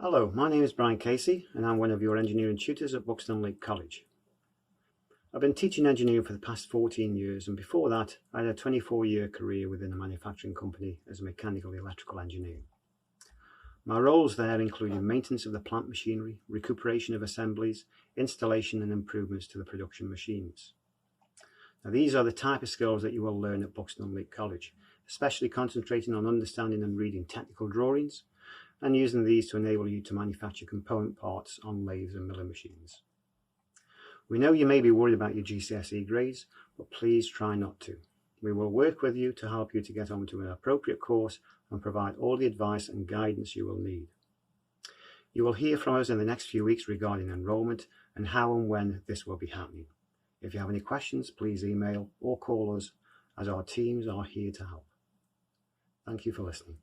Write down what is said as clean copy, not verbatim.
Hello, my name is Brian Casey and I'm one of your engineering tutors at Buxton Leek College. I've been teaching engineering for the past 14 years, and before that I had a 24-year career within a manufacturing company as a mechanical electrical engineer. My roles there included maintenance of the plant machinery, recuperation of assemblies, installation and improvements to the production machines. Now, these are the type of skills that you will learn at Buxton Leek College, especially concentrating on understanding and reading technical drawings and using these to enable you to manufacture component parts on lathes and milling machines. We know you may be worried about your GCSE grades, but please try not to. We will work with you to help you to get onto an appropriate course and provide all the advice and guidance you will need. You will hear from us in the next few weeks regarding enrolment and how and when this will be happening. If you have any questions, please email or call us, as our teams are here to help. Thank you for listening.